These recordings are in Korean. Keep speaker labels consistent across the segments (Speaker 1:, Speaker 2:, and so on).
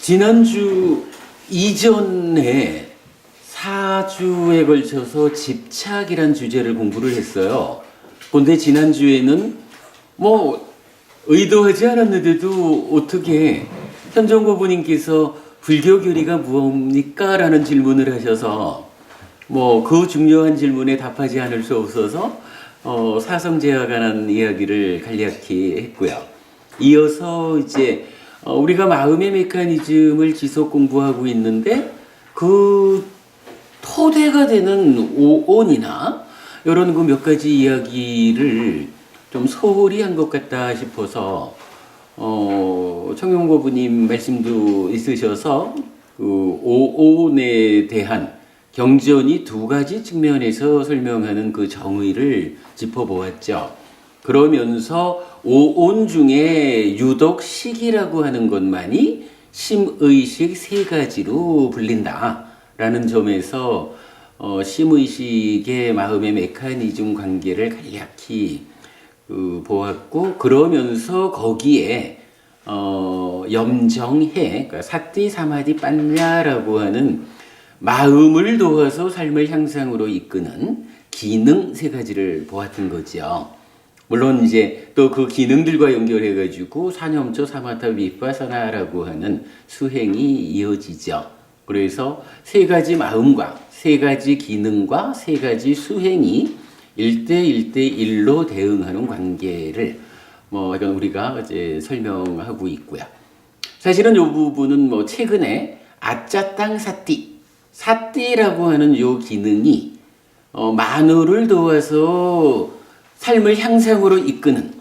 Speaker 1: 지난주 이전에 4주에 걸쳐서 집착이란 주제를 공부를 했어요. 그런데 지난주에는 뭐 의도하지 않았는데도 어떻게 현정고부님께서 불교 교리가 무엇입니까? 라는 질문을 하셔서 뭐 그 중요한 질문에 답하지 않을 수 없어서 사성제와 관한 이야기를 간략히 했고요. 이어서 이제 우리가 마음의 메커니즘을 지속 공부하고 있는데 그 토대가 되는 오온이나 이런 그 몇 가지 이야기를 좀 소홀히 한 것 같다 싶어서 청용고부님 말씀도 있으셔서 그 오온에 대한 경전이 두 가지 측면에서 설명하는 그 정의를 짚어보았죠. 그러면서 오온 중에 유독 식이라고 하는 것만이 심의식 세 가지로 불린다라는 점에서 심의식의 마음의 메커니즘 관계를 간략히 보았고, 그러면서 거기에 염정해, 그러니까 사띠 사마디 빤냐라고 하는 마음을 도와서 삶을 향상으로 이끄는 기능 세 가지를 보았던 거죠. 물론 이제 또 그 기능들과 연결해가지고 사념초 사마타 비파사나라고 하는 수행이 이어지죠. 그래서 세 가지 마음과 세 가지 기능과 세 가지 수행이 1대1로 대응하는 관계를 약간 우리가 이제 설명하고 있고요. 사실은 이 부분은 최근에 아짜땅 사띠라고 하는 요 기능이 만호를 도와서 삶을 향상으로 이끄는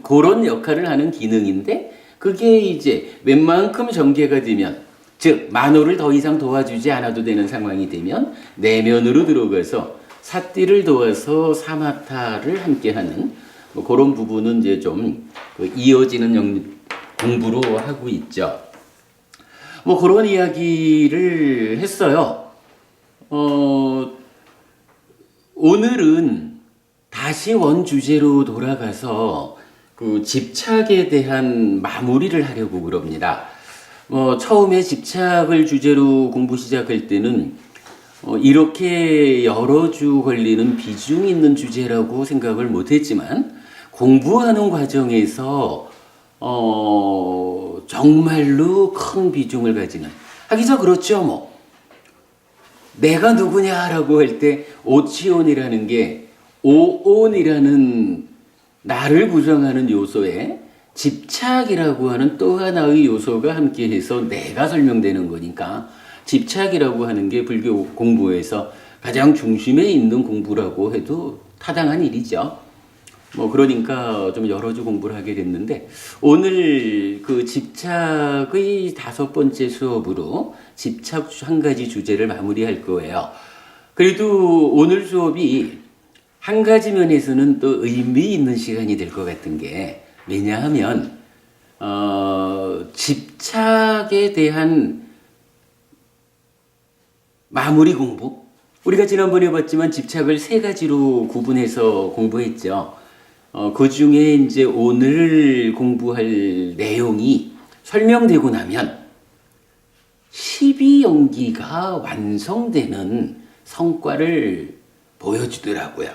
Speaker 1: 그런 역할을 하는 기능인데, 그게 이제 웬만큼 전개가 되면, 즉 만호를 더 이상 도와주지 않아도 되는 상황이 되면 내면으로 들어가서 사띠를 도와서 사마타를 함께하는 그런 부분은 이제 좀 이어지는 공부로 하고 있죠. 그런 이야기를 했어요. 오늘은 다시 원 주제로 돌아가서 그 집착에 대한 마무리를 하려고 그럽니다. 처음에 집착을 주제로 공부 시작할 때는 이렇게 여러 주 걸리는 비중 있는 주제라고 생각을 못했지만, 공부하는 과정에서 정말로 큰 비중을 가지는, 하기서 그렇죠. 내가 누구냐라고 할 때 오치온이라는 게 오온이라는 나를 구성하는 요소에 집착이라고 하는 또 하나의 요소가 함께해서 내가 설명되는 거니까, 집착이라고 하는 게 불교 공부에서 가장 중심에 있는 공부라고 해도 타당한 일이죠. 그러니까 좀 여러 주 공부를 하게 됐는데, 오늘 그 집착의 5번째 수업으로 집착 한 가지 주제를 마무리할 거예요. 그래도 오늘 수업이 한 가지 면에서는 또 의미 있는 시간이 될 것 같은 게, 왜냐하면 집착에 대한 마무리 공부, 우리가 지난번에 봤지만 집착을 세 가지로 구분해서 공부했죠. 그 중에 이제 오늘 공부할 내용이 설명되고 나면 12연기가 완성되는 성과를 보여주더라고요.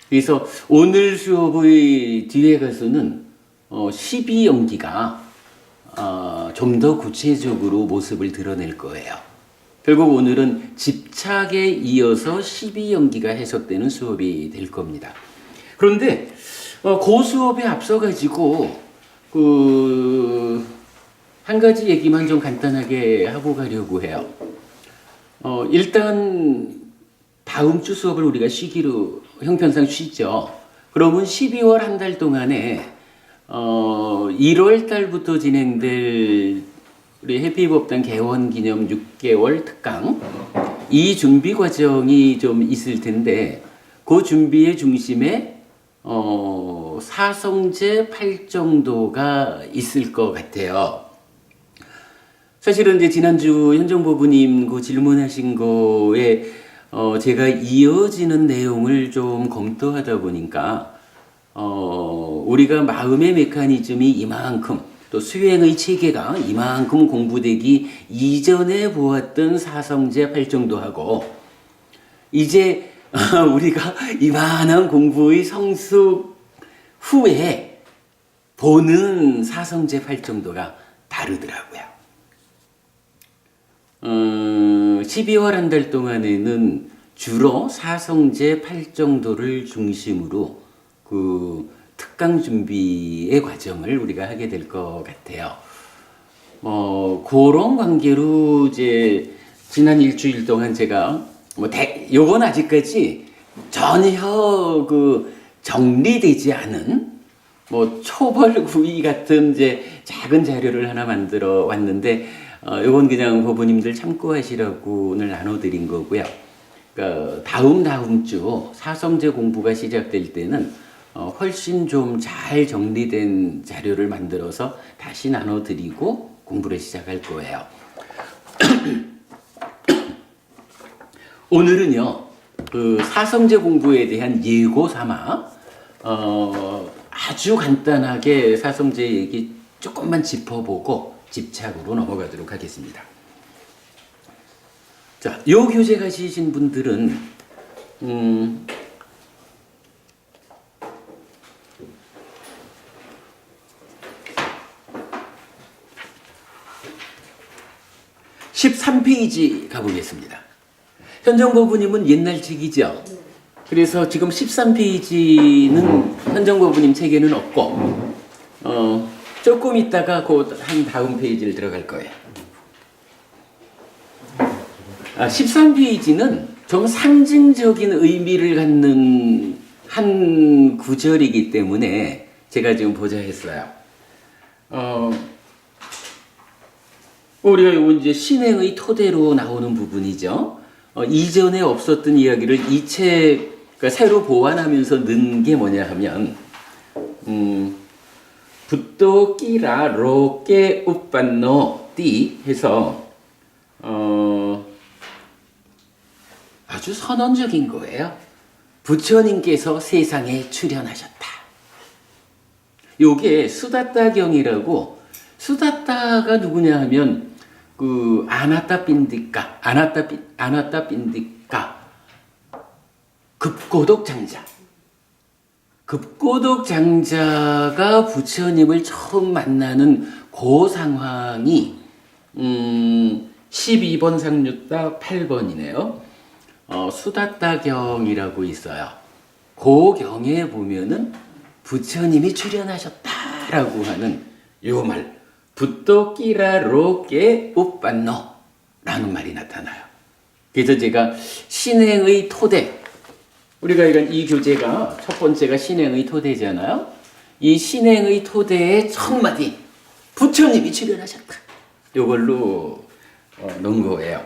Speaker 1: 그래서 오늘 수업의 뒤에 가서는 12연기가 좀 더 구체적으로 모습을 드러낼 거예요. 결국 오늘은 집착에 이어서 12연기가 해석되는 수업이 될 겁니다. 그런데 그 수업에 앞서가지고 한 가지 얘기만 좀 간단하게 하고 가려고 해요. 일단 다음 주 수업을 우리가 쉬기로 형편상 쉬죠. 그러면 12월 한 달 동안에 1월 달부터 진행될 우리 해피법당 개원 기념 6개월 특강, 이 준비 과정이 좀 있을 텐데, 그 준비의 중심에 사성제 8정도가 있을 것 같아요. 사실은 이제 지난주 현정보부님 그 질문하신 거에 제가 이어지는 내용을 좀 검토하다 보니까 우리가 마음의 메커니즘이 이만큼, 또 또 수행의 체계가 이만큼 공부되기 이전에 보았던 사성제 팔정도하고 이제 우리가 이만한 공부의 성숙 후에 보는 사성제 팔정도가 다르더라고요. 12월 한 달 동안에는 주로 사성제 팔정도를 중심으로 그 특강 준비의 과정을 우리가 하게 될 것 같아요. 그런 관계로 이제 지난 일주일 동안 제가 요건 아직까지 전혀 그 정리되지 않은 초벌구이 같은 이제 작은 자료를 하나 만들어 왔는데, 요건 그냥 고부님들 참고하시라고 오늘 나눠드린 거고요. 그러니까 다음 주 사성제 공부가 시작될 때는 훨씬 좀 잘 정리된 자료를 만들어서 다시 나눠드리고 공부를 시작할 거예요. 오늘은요, 그 사성제 공부에 대한 예고 삼아 아주 간단하게 사성제 얘기 조금만 짚어보고 집착으로 넘어가도록 하겠습니다. 자, 요 교재 가지신 분들은 13페이지 가보겠습니다. 현정고부님은 옛날 책이죠. 그래서 지금 13페이지는 현정고부님 책에는 없고 조금 있다가 곧 한 다음 페이지를 들어갈 거예요. 13페이지는 좀 상징적인 의미를 갖는 한 구절이기 때문에 제가 지금 보자 했어요. 우리가 이제 신행의 토대로 나오는 부분이죠. 이전에 없었던 이야기를 이 책, 그러니까 새로 보완하면서 넣은 게 뭐냐 하면, 붓도 끼라 로깨 우빤노 띠 해서 아주 선언적인 거예요. 부처님께서 세상에 출현하셨다. 요게 수다따경이라고, 수다따가 누구냐 하면 그 아나타 빈디까 급고독 장자가 부처님을 처음 만나는 그 상황이 12번 상류따 8번이네요. 수다따경이라고 있어요. 그 경에 보면은 부처님이 출현하셨다라고 하는 요 말, 붓도 끼라 로깨 우빤노 라는 말이 나타나요. 그래서 제가 신행의 토대, 우리가 이런 이 교재가 첫 번째가 신행의 토대잖아요. 이 신행의 토대의 첫 마디, 부처님이 출현하셨다. 요걸로 넣은 거예요.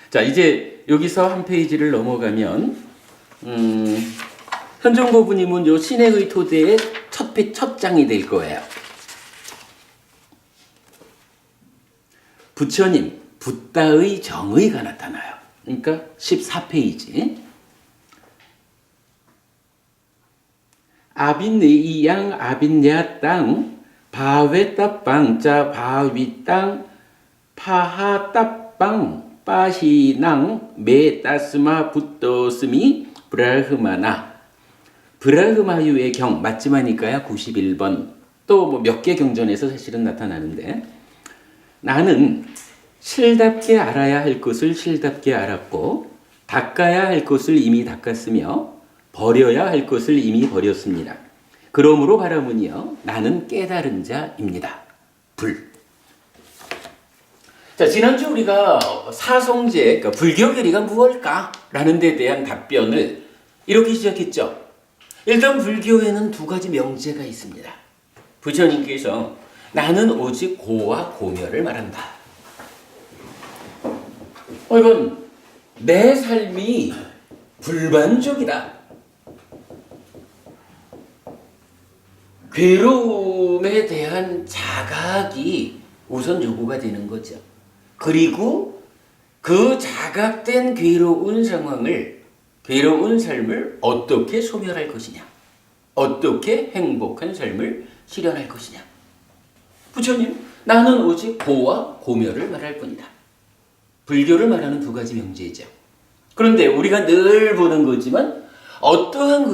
Speaker 1: 자, 이제 여기서 한 페이지를 넘어가면 현정고부님은 요 신행의 토대의 첫 장이 될 거예요. 부처님, 붓다의 정의가 나타나요. 그러니까 14페이지. 아빈네이양 아빈야 땅 바웨따빵 자 바위땅 파하따빵 빠시낭 메따스마 붓도스미 브라흐마나. 브라흐마유의 경 맞지마니까요. 91번. 또 몇 개 경전에서 사실은 나타나는데, 나는 실답게 알아야 할 것을 실답게 알았고 닦아야 할 것을 이미 닦았으며 버려야 할 것을 이미 버렸습니다. 그러므로 바라무니여 나는 깨달은 자입니다. 불. 자, 지난주 우리가 사성제, 그러니까 불교계리가 무엇일까? 라는 데 대한 답변을 이렇게 시작했죠. 일단 불교에는 두 가지 명제가 있습니다. 부처님께서 나는 오직 고와 고멸을 말한다. 이건 내 삶이 불만족이다. 괴로움에 대한 자각이 우선 요구가 되는 거죠. 그리고 그 자각된 괴로운 상황을, 괴로운 삶을 어떻게 소멸할 것이냐, 어떻게 행복한 삶을 실현할 것이냐. 부처님, 나는 오직 고와 고멸을 말할 뿐이다. 불교를 말하는 두 가지 명제이죠. 그런데 우리가 늘 보는 거지만 어떠한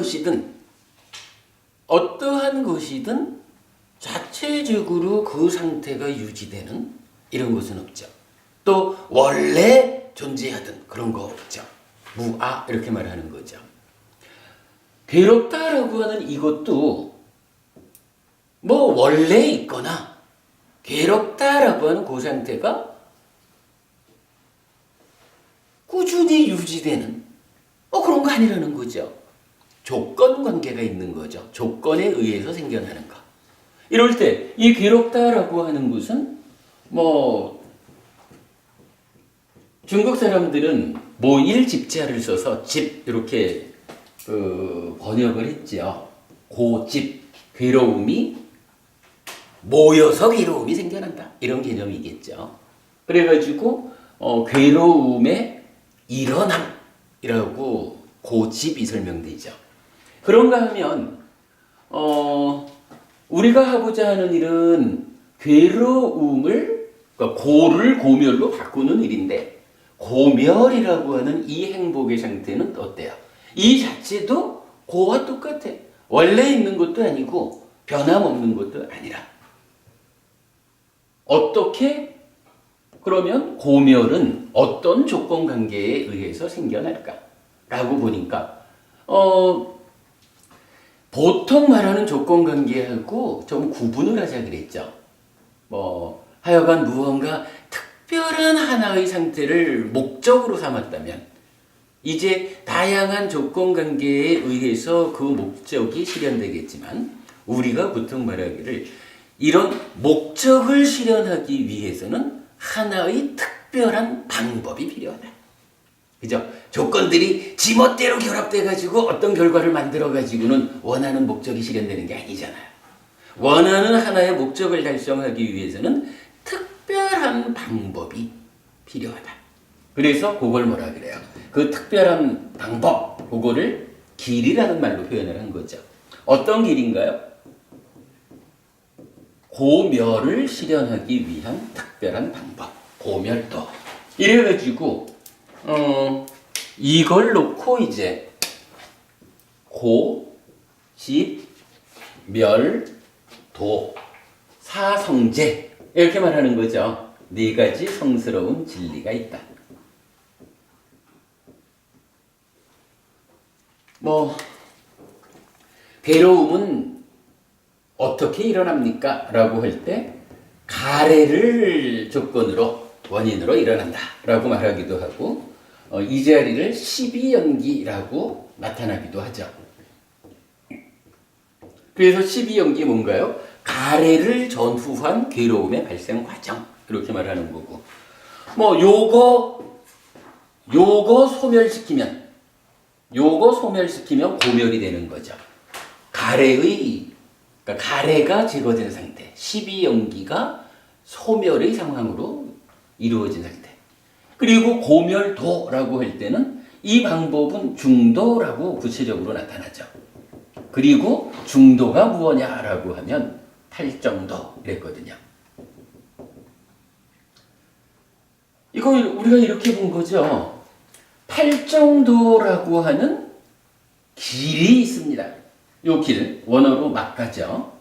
Speaker 1: 것이든 자체적으로 그 상태가 유지되는 이런 것은 없죠. 또 원래 존재하던 그런 거 없죠. 무아 이렇게 말하는 거죠. 괴롭다라고 하는 이것도 뭐 원래 있거나 괴롭다라고 하는 그 상태가 꾸준히 유지되는 그런 거 아니라는 거죠. 조건 관계가 있는 거죠. 조건에 의해서 생겨나는 거. 이럴 때 이 괴롭다라고 하는 것은 뭐 중국 사람들은 모일집자를 써서 집 이렇게 번역을 했죠. 고집, 괴로움이 모여서 괴로움이 생겨난다. 이런 개념이겠죠. 그래가지고 괴로움의 일어남이라고 고집이 설명되죠. 그런가 하면 우리가 하고자 하는 일은 괴로움을 그러니까 고를 고멸로 바꾸는 일인데 고멸이라고 하는 이 행복의 상태는 어때요? 이 자체도 고와 똑같아. 원래 있는 것도 아니고 변함없는 것도 아니라. 어떻게 그러면 고멸은 어떤 조건 관계에 의해서 생겨날까? 라고 보니까 보통 말하는 조건 관계하고 좀 구분을 하자 그랬죠. 하여간 무언가 특별한 하나의 상태를 목적으로 삼았다면 이제 다양한 조건 관계에 의해서 그 목적이 실현되겠지만 우리가 보통 말하기를 이런 목적을 실현하기 위해서는 하나의 특별한 방법이 필요하다. 그죠? 조건들이 지멋대로 결합돼가지고 어떤 결과를 만들어가지고는 원하는 목적이 실현되는 게 아니잖아요. 원하는 하나의 목적을 달성하기 위해서는 특별한 방법이 필요하다. 그래서 그걸 뭐라 그래요? 그 특별한 방법, 그거를 길이라는 말로 표현을 한 거죠. 어떤 길인가요? 고멸을 실현하기 위한 특별한 방법, 고멸도. 이래가지고 이걸 놓고 이제 고, 집, 멸, 도, 사성제 이렇게 말하는 거죠. 네 가지 성스러운 진리가 있다. 괴로움은 어떻게 일어납니까? 라고 할 때 가래를 조건으로 원인으로 일어난다 라고 말하기도 하고 이 자리를 십이연기라고 나타나기도 하죠. 그래서 십이연기 뭔가요? 가래를 전후한 괴로움의 발생 과정 이렇게 말하는 거고 요거 소멸시키면 고멸이 되는 거죠. 그러니까 가래가 제거된 상태, 십이연기가 소멸의 상황으로 이루어진 상태. 그리고 고멸도라고 할 때는 이 방법은 중도라고 구체적으로 나타나죠. 그리고 중도가 무엇냐라고 하면 탈정도 이랬거든요. 이거 우리가 이렇게 본 거죠. 탈정도라고 하는 길이 있습니다. 요 길, 원어로 막가죠.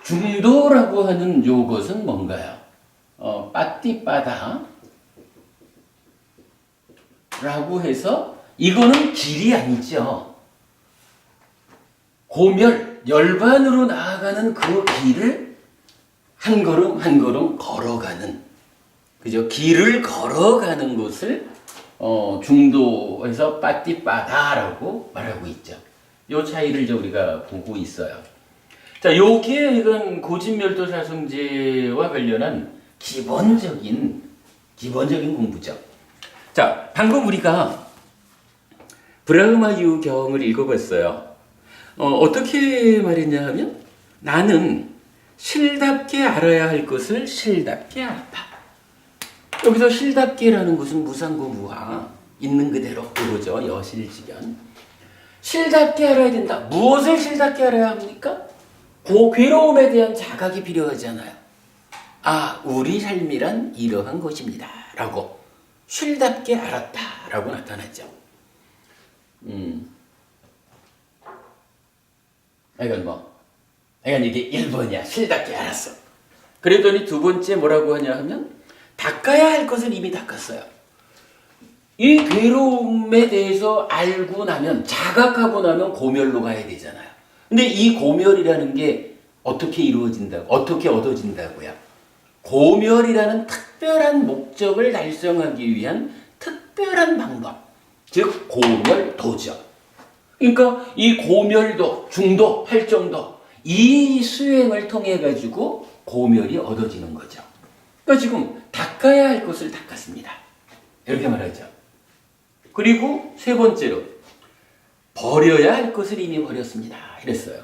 Speaker 1: 중도라고 하는 요것은 뭔가요? 빠띠빠다 라고 해서 이거는 길이 아니죠. 고멸, 열반으로 나아가는 그 길을 한 걸음 한 걸음 걸어가는, 그죠? 길을 걸어가는 것을 중도에서 빠띠빠다라고 말하고 있죠. 요 차이를 이제 우리가 보고 있어요. 자, 요게 이건 고집멸도 사성제와 관련한 기본적인 공부죠. 자, 방금 우리가 브라흐마유 경을 읽어봤어요. 어떻게 말했냐 하면 나는 실답게 알아야 할 것을 실답게 알았다. 여기서 실답게라는 것은 무상고무하, 있는 그대로 그거죠. 여실지견. 실답게 알아야 된다. 무엇을 실답게 알아야 합니까? 그 괴로움에 대한 자각이 필요하잖아요. 아, 우리 삶이란 이러한 것입니다. 라고 쉴답게 알았다. 라고 나타났죠. 이건 이게 1번이야. 쉴답게 알았어. 그랬더니 두 번째 뭐라고 하냐 하면 닦아야 할 것을 이미 닦았어요. 이 괴로움에 대해서 알고 나면, 자각하고 나면 고멸로 가야 되잖아요. 근데 이 고멸이라는 게 어떻게 이루어진다고, 어떻게 얻어진다고요? 고멸이라는 특별한 목적을 달성하기 위한 특별한 방법. 즉, 고멸도죠. 그러니까 이 고멸도, 중도, 팔정도, 이 수행을 통해 가지고 고멸이 얻어지는 거죠. 그러니까 지금 닦아야 할 것을 닦았습니다. 이렇게 말하죠. 그리고 세 번째로 버려야 할 것을 이미 버렸습니다. 이랬어요.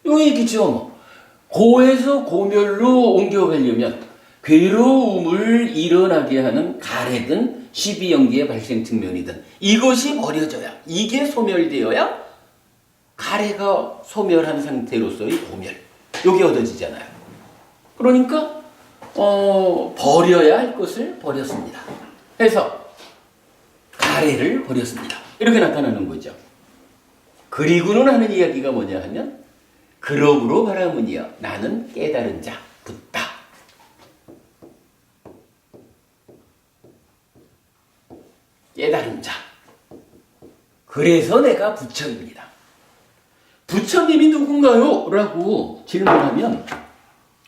Speaker 1: 이 얘기죠. 뭐. 고에서 고멸로 옮겨가려면 괴로움을 일어나게 하는 가래든 시비연기의 발생 측면이든 이것이 버려져야, 이게 소멸되어야 가래가 소멸한 상태로서의 고멸, 이게 얻어지잖아요. 그러니까 버려야 할 것을 버렸습니다. 그래서 가래를 버렸습니다. 이렇게 나타나는 거죠. 그리고는 하는 이야기가 뭐냐 하면 그러므로 바라무니여 나는 깨달은 자 붙다. 깨달은 자. 그래서 내가 부처입니다. 부처님이 누군가요? 라고 질문하면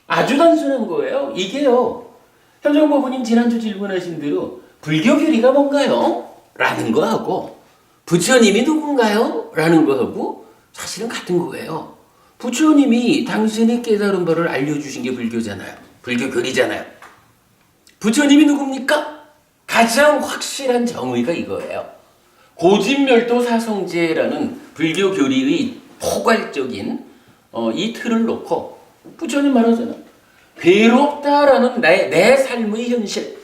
Speaker 1: 아주 단순한 거예요. 이게요. 현정법부님 지난주 질문하신 대로 불교 교리가 뭔가요? 라는 거하고 부처님이 누군가요? 라는 거하고 사실은 같은 거예요. 부처님이 당신이 깨달은 바를 알려주신 게 불교잖아요. 불교 교리잖아요. 부처님이 누굽니까? 가장 확실한 정의가 이거예요. 고진멸도 사성제라는 불교 교리의 포괄적인 이 틀을 놓고 부처님 말하잖아요. 괴롭다라는 내 삶의 현실,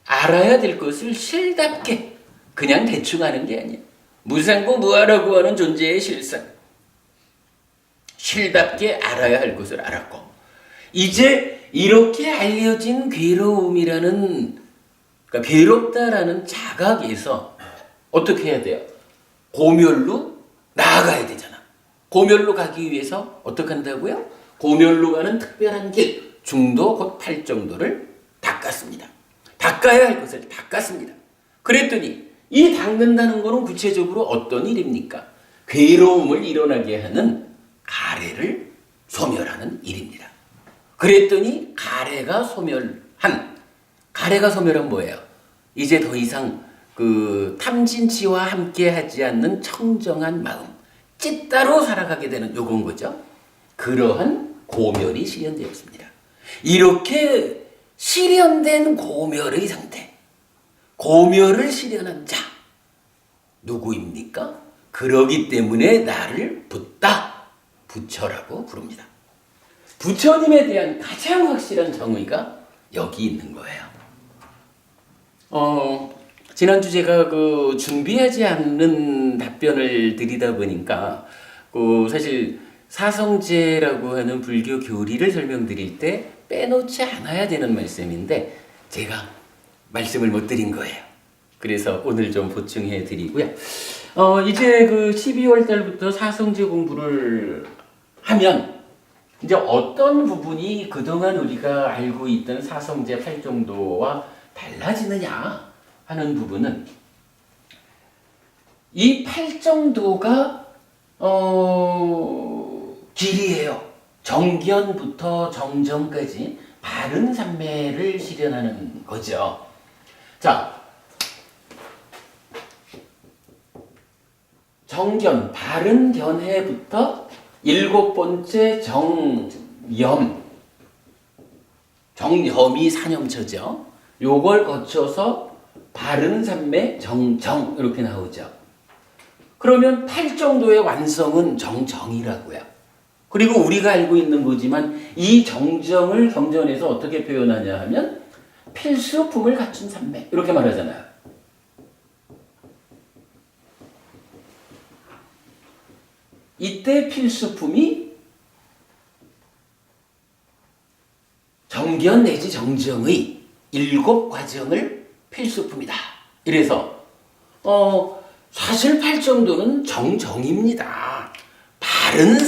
Speaker 1: 알아야 될 것을 실답게 그냥 대충 하는 게 아니에요. 무상고 무아라고 하는 존재의 실상, 실답게 알아야 할 것을 알았고, 이제 이렇게 알려진 괴로움이라는, 그러니까 괴롭다라는 자각에서 어떻게 해야 돼요? 고멸로 나아가야 되잖아. 고멸로 가기 위해서 어떻게 한다고요? 고멸로 가는 특별한 길, 중도 곧 팔정도를 닦았습니다. 닦아야 할 것을 닦았습니다. 그랬더니 이 닦는다는 것은 구체적으로 어떤 일입니까? 괴로움을 일어나게 하는 가래를 소멸하는 일입니다. 그랬더니 가래가 소멸한 뭐예요? 이제 더 이상 그 탐진치와 함께 하지 않는 청정한 마음, 찢따로 살아가게 되는 요건 거죠. 그러한 고멸이 실현되었습니다. 이렇게 실현된 고멸의 상태, 고멸을 실현한 자, 누구입니까? 그러기 때문에 나를 붙다, 부처라고 부릅니다. 부처님에 대한 가장 확실한 정의가 여기 있는 거예요. 지난주 제가 그 준비하지 않는 답변을 드리다 보니까 사실 사성제라고 하는 불교 교리를 설명드릴 때 빼놓지 않아야 되는 말씀인데 제가 말씀을 못 드린 거예요. 그래서 오늘 좀 보충해 드리고요. 이제 그 12월 달부터 사성제 공부를 하면 이제 어떤 부분이 그동안 우리가 알고 있던 사성제 팔정도와 달라지느냐 하는 부분은 이 팔정도가 길이에요. 정견부터 정정까지 바른 삼매를 실현하는 거죠. 자, 정견, 바른 견해부터 7번째 정염, 정염이 사념처죠. 요걸 거쳐서 바른 삼매, 정정 이렇게 나오죠. 그러면 팔정도의 완성은 정정이라고요. 그리고 우리가 알고 있는 거지만 이 정정을 경전에서 어떻게 표현하냐 하면 필수품을 갖춘 삼매 이렇게 말하잖아요. 이때 필수품이 정견 내지 정정의 7과정을 필수품이다. 이래서 사실 팔정도는 정정입니다. 바른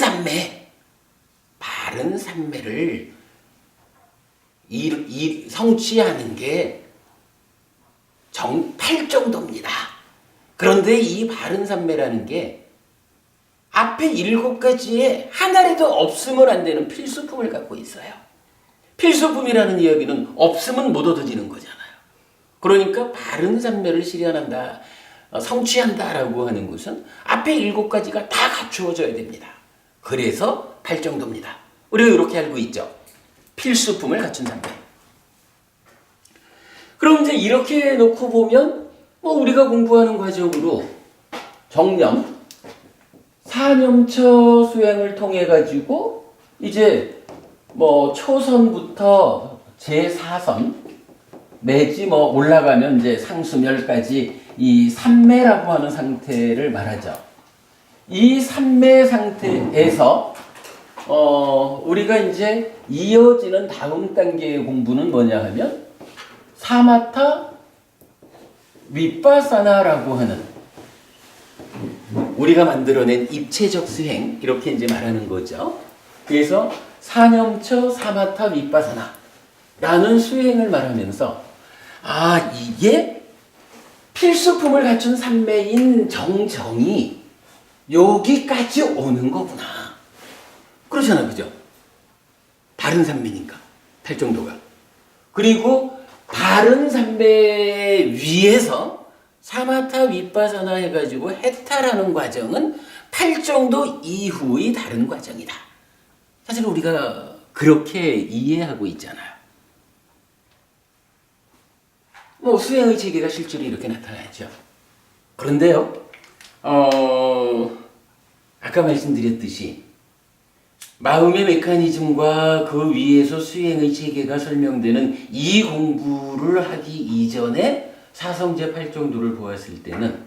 Speaker 1: 삼매를 성취하는 게 팔정도입니다. 그런데 이 바른 삼매라는 게 앞에 7가지에 하나라도 없으면 안 되는 필수품을 갖고 있어요. 필수품이라는 이야기는 없으면 못 얻어지는 거잖아요. 그러니까 바른 삼매를 실현한다, 성취한다라고 하는 것은 앞에 7가지가 다 갖추어져야 됩니다. 그래서 팔정도입니다. 우리가 이렇게 알고 있죠. 필수품을 갖춘 삼매. 그럼 이제 이렇게 놓고 보면 우리가 공부하는 과정으로 정념, 사념처 수행을 통해 가지고 이제 초선부터 제4선 내지 올라가면 이제 상수멸까지 이 삼매라고 하는 상태를 말하죠. 이 삼매 상태에서 우리가 이제 이어지는 다음 단계의 공부는 뭐냐 하면 사마타 위파사나라고 하는 우리가 만들어낸 입체적 수행, 이렇게 이제 말하는 거죠. 그래서 사념처 사마타 위파사나라는 수행을 말하면서 이게 필수품을 갖춘 삼매인 정정이 여기까지 오는 거구나. 그렇잖아, 그죠? 바른 삼매니까 팔정도가. 그리고 바른 삼매 위에서 사마타 위파사나 해가지고 해탈하는 과정은 팔정도 이후의 다른 과정이다. 사실 우리가 그렇게 이해하고 있잖아요. 수행의 체계가 실제로 이렇게 나타나죠. 그런데요, 아까 말씀드렸듯이 마음의 메커니즘과 그 위에서 수행의 체계가 설명되는 이 공부를 하기 이전에 사성제 팔정도를 보았을 때는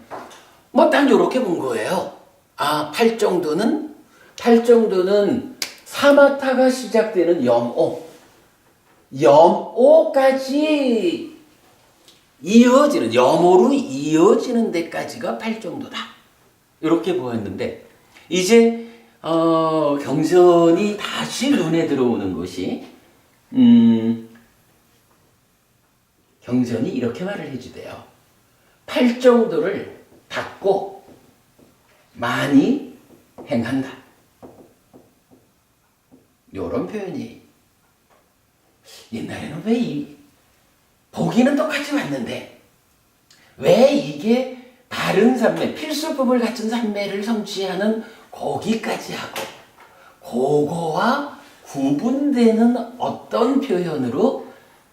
Speaker 1: 딱 요렇게 본 거예요. 팔정도는 사마타가 시작되는 염오까지 이어지는, 염오로 이어지는 데까지가 팔정도다. 이렇게 보았는데 이제 경전이 다시 눈에 들어오는 것이 경전이 이렇게 말을 해주대요. 팔정도를 닦고 많이 행한다. 이런 표현이 옛날에는 보기는 똑같이 왔는데 왜 이게 바른 삼매, 필수품을 갖춘 삼매를 성취하는 거기까지 하고 그거와 구분되는 어떤 표현으로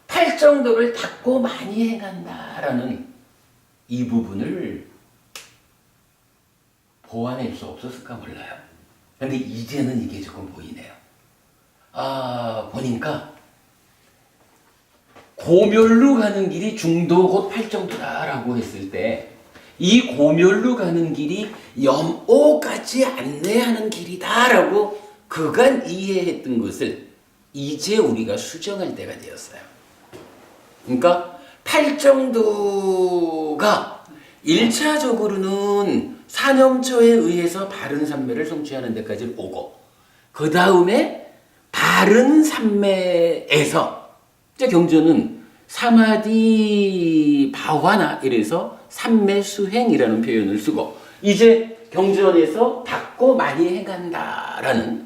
Speaker 1: 팔정도를 닦고 많이 행한다라는 이 부분을 보완할 수 없었을까 몰라요. 근데 이제는 이게 조금 보이네요. 보니까 고멸로 가는 길이 중도 곧 팔정도다라고 했을 때 이 고멸로 가는 길이 염오까지 안내하는 길이다라고 그간 이해했던 것을 이제 우리가 수정할 때가 되었어요. 그러니까 팔정도가 1차적으로는 사념처에 의해서 바른 삼매를 성취하는 데까지 오고 그 다음에 바른 삼매에서 이제 경전은 사마디 바화나 이래서 삼매 수행이라는 표현을 쓰고 이제 경전에서 닦고 많이 행한다라는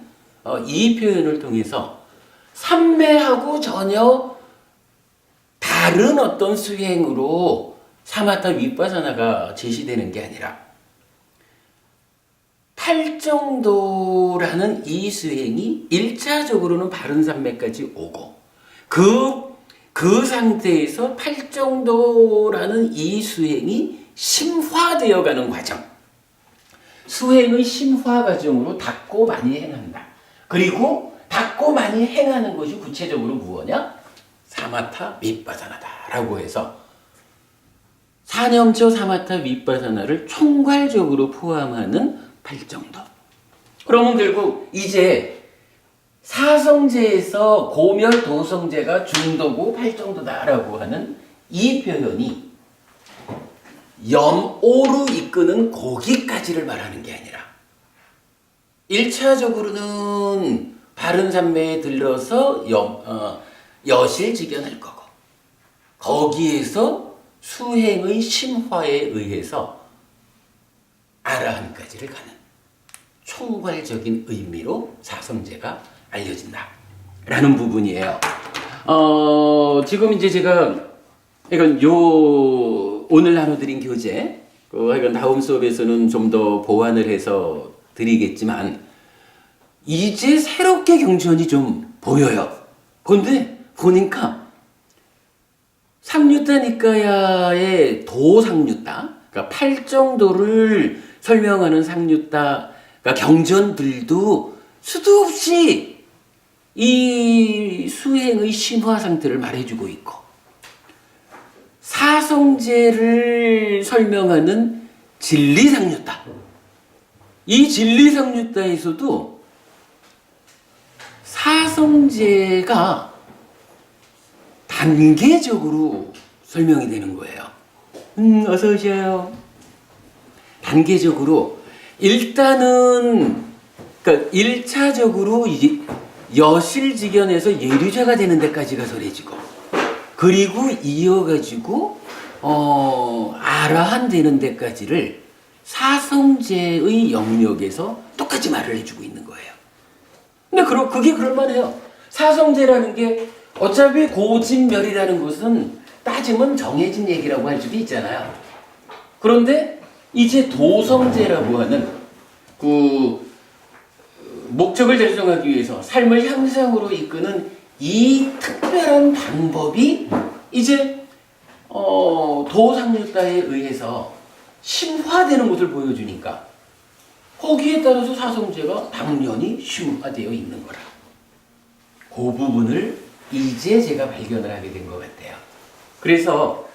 Speaker 1: 이 표현을 통해서 삼매하고 전혀 다른 어떤 수행으로 사마타 위파사나가 제시되는 게 아니라 팔정도라는 이 수행이 1차적으로는 바른 삼매까지 오고 그 상태에서 팔정도라는 이 수행이 심화되어 가는 과정, 수행의 심화 과정으로 닦고 많이 행한다. 그리고 닦고 많이 행하는 것이 구체적으로 무엇이냐? 사마타 위파사나다라고 해서 사념처 사마타 위파사나를 총괄적으로 포함하는 팔정도. 그러면 결국 이제 사성제에서 고멸 도성제가 중도고 팔정도다라고 하는 이 표현이 염오로 이끄는 거기까지를 말하는 게 아니라 1차적으로는 바른산매에 들러서 여실직연할 거고 거기에서 수행의 심화에 의해서 아라한까지를 가는 총괄적인 의미로 사성제가 알려진다 라는 부분이에요. 지금 이제 제가 이건 오늘 나눠드린 교재 하여간 다음 수업에서는 좀 더 보완을 해서 드리겠지만 이제 새롭게 경전이 좀 보여요. 그런데 보니까 상류타 니까야의 도상류타, 그러니까 팔정도를 설명하는 상류타 그러니까 경전들도 수도 없이 이 수행의 심화 상태를 말해주고 있고 사성제를 설명하는 진리상류타, 이 진리상류타에서도 사성제가 단계적으로 설명이 되는 거예요. 어서 오셔요. 단계적으로 일단은 그러니까 1차적으로 이제 여실직연에서 예류자가 되는 데까지가 설해지고 그리고 이어가지고 아라한 되는 데까지를 사성제의 영역에서 똑같이 말을 해주고 있는 거예요. 근데 그게 그럴만해요. 사성제라는 게 어차피 고진멸이라는 것은 따지면 정해진 얘기라고 할 수도 있잖아요. 그런데 이제 도성제라고 하는 그 목적을 달성하기 위해서 삶을 향상으로 이끄는 이 특별한 방법이 이제 도상류타에 의해서 심화되는 것을 보여주니까 거기에 따라서 사성제가 당연히 심화되어 있는 거라. 그 부분을 이제 제가 발견을 하게 된 것 같아요. 그래서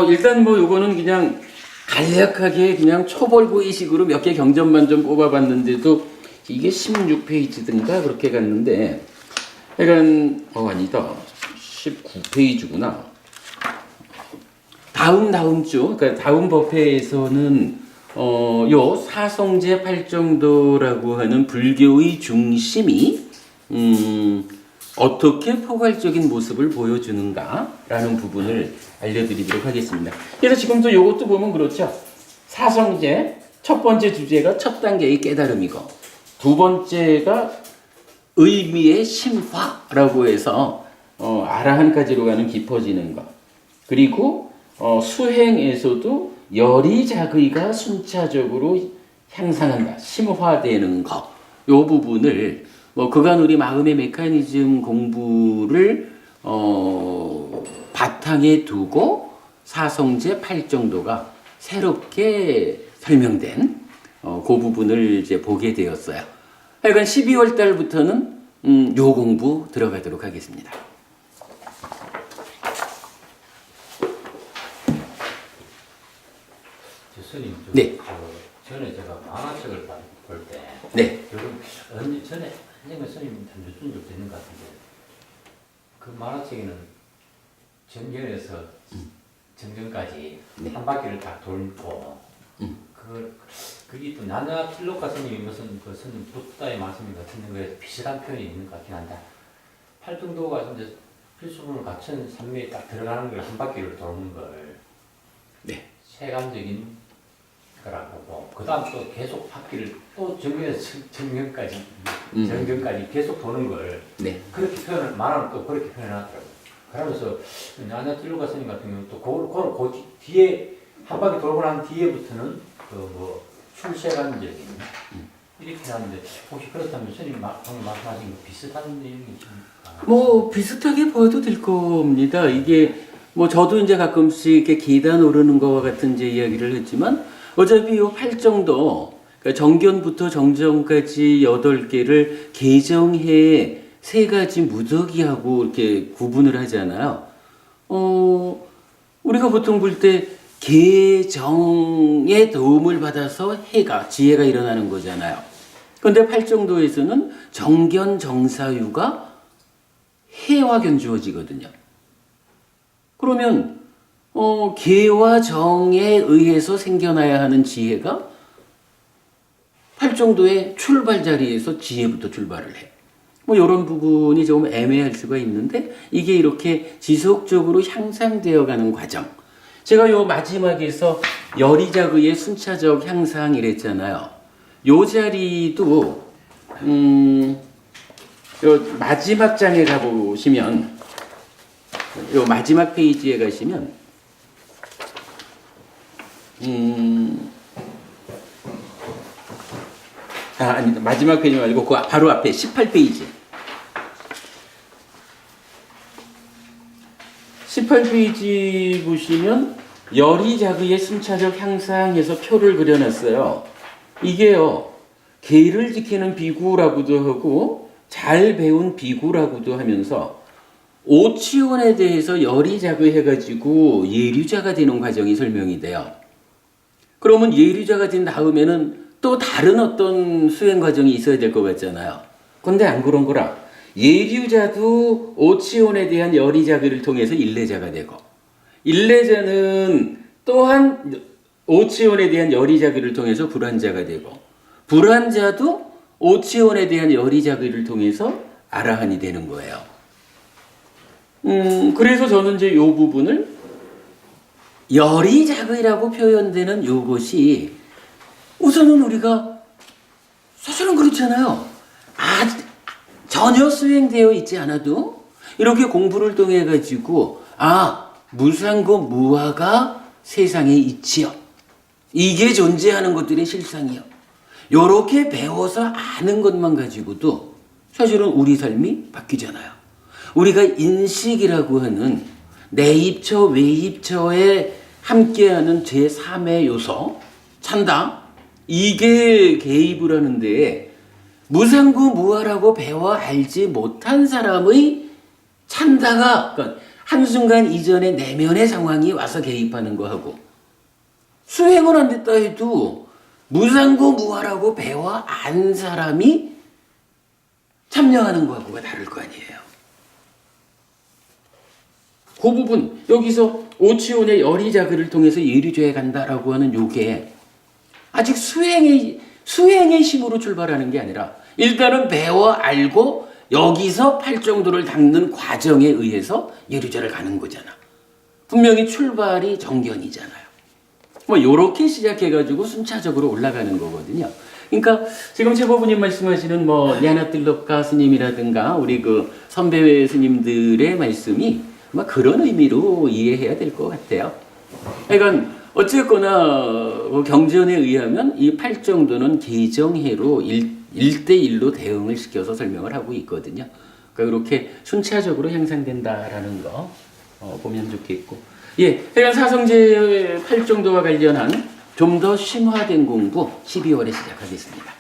Speaker 1: 일단 요거는 그냥 간략하게 그냥 초벌고의식으로 몇 개 경전만 좀 뽑아봤는데도 이게 16페이지든가 그렇게 갔는데 약간 아니다 19페이지구나. 다음 주 그러니까 다음 법회에서는 요 사성제 팔정도라고 하는 불교의 중심이 어떻게 포괄적인 모습을 보여주는가라는 부분을 알려드리도록 하겠습니다. 그래서 지금도 이것도 보면 그렇죠. 사성제 첫 번째 주제가 첫 단계의 깨달음이고 두 번째가 의미의 심화라고 해서 아라한까지로 가는 깊어지는 것. 그리고 수행에서도 열이자의가 순차적으로 향상한다, 심화되는 것. 요 부분을 그간 우리 마음의 메커니즘 공부를 바탕에 두고 사성제 팔정도가 새롭게 설명된 그 부분을 이제 보게 되었어요. 하여간 12월 달부터는 요 공부 들어가도록 하겠습니다.
Speaker 2: 교수님,
Speaker 1: 네.
Speaker 2: 전에 제가 만화책을 볼 때,
Speaker 1: 네.
Speaker 2: 언제 전에 한정근 스님한테 여쭌 적도 있는 것 같은데, 그 만화책에는 정견에서 정전까지
Speaker 1: 네.
Speaker 2: 한 바퀴를 다 돌고, 그게 또 나나 틸로카 스님이 무슨 그 스님 부다의 말씀 같은 거에 비슷한 표현이 있는 것 같긴 한데, 팔등도가 이제 필수품을 갖춘 산매에 딱 들어가는 걸 한 바퀴를 도는 걸,
Speaker 1: 네.
Speaker 2: 체감적인 거라고 보고 그 다음 또 계속 바퀴를 또 정면에서 정면까지 정전까지 계속 도는 걸
Speaker 1: 네.
Speaker 2: 그렇게 표현을 말하면 또 그렇게 표현하더라고요. 그러면서 나나 틸로가 스님 같은 경우는 또 그 뒤에 한 바퀴 돌고 난 뒤에부터는 그 출세관적인 이렇게 하는데 혹시 그렇다면 스님 방금 말씀하신 거 비슷한 내용이 있습니까?
Speaker 1: 비슷하게 봐도 될 겁니다. 이게 저도 이제 가끔씩 이렇게 계단 오르는 거와 같은 이제 이야기를 했지만 어차피 요 팔정도 그러니까 정견부터 정정까지 8개를 개정해 3가지 무더기하고 이렇게 구분을 하잖아요. 우리가 보통 볼 때 개정의 도움을 받아서 지혜가 일어나는 거잖아요. 근데 팔정도에서는 정견 정사유가 해와 견주어지거든요. 그러면 계와 정에 의해서 생겨나야 하는 지혜가 팔정도의 출발 자리에서 지혜부터 출발을 해. 뭐 이런 부분이 조금 애매할 수가 있는데 이게 이렇게 지속적으로 향상되어 가는 과정. 제가 요 마지막에서 열이작의의 순차적 향상 이랬잖아요. 요 자리도 요 마지막 장에 가보시면 요 마지막 페이지에 가시면 아니 마지막 페이지 말고 그 바로 앞에 18페이지 18페이지 보시면 열이작의의 순차적 향상에서 표를 그려놨어요. 이게요 계를 지키는 비구라고도 하고 잘 배운 비구라고도 하면서 오치원에 대해서 열이작의해가지고 예류자가 되는 과정이 설명이 돼요. 그러면 예류자가 된 다음에는 또 다른 어떤 수행 과정이 있어야 될 것 같잖아요. 근데 안 그런 거라. 예류자도 오치원에 대한 열이작의를 통해서 일례자가 되고 일례자는 또한 오치원에 대한 열이작의를 통해서 불환자가 되고 불환자도 오치원에 대한 열이작의를 통해서 아라한이 되는 거예요. 그래서 저는 이제 이 부분을 열이작의라고 표현되는 요것이 우선은 우리가 사실은 그렇잖아요. 전혀 수행되어 있지 않아도 이렇게 공부를 통해 가지고 무상고 무아가 세상에 있지요. 이게 존재하는 것들의 실상이요. 요렇게 배워서 아는 것만 가지고도 사실은 우리 삶이 바뀌잖아요. 우리가 인식이라고 하는 내입처 외입처에 함께하는 제3의 요소 찬다. 이게 개입을 하는데 무상구 무아라고 배워 알지 못한 사람의 찬다가 그러니까 한순간 이전에 내면의 상황이 와서 개입하는 거하고 수행을 안 됐다 해도 무상구 무아라고 배워 안 사람이 참여하는 거하고가 다를 거 아니에요. 그 부분 여기서 오치온의 열이작의를 통해서 예류조에 간다라고 하는 요게 아직 수행의 힘으로 출발하는 게 아니라 일단은 배워 알고 여기서 팔정도를 닦는 과정에 의해서 예류자를 가는 거잖아. 분명히 출발이 정견이잖아요. 뭐 요렇게 시작해가지고 순차적으로 올라가는 거거든요. 그러니까 지금 최고부님 말씀하시는 뭐 냐나뜰럽가 스님이라든가 우리 그 선배 스님들의 말씀이 아마 그런 의미로 이해해야 될 것 같아요. 그러니까 어쨌거나 경전에 의하면 이 팔정도는 개정해로 1대1로 대응을 시켜서 설명을 하고 있거든요. 그러니까 이렇게 순차적으로 향상된다라는 거 보면 좋겠고. 예, 그러니까 사성제 팔정도와 관련한 좀 더 심화된 공부 12월에 시작하겠습니다.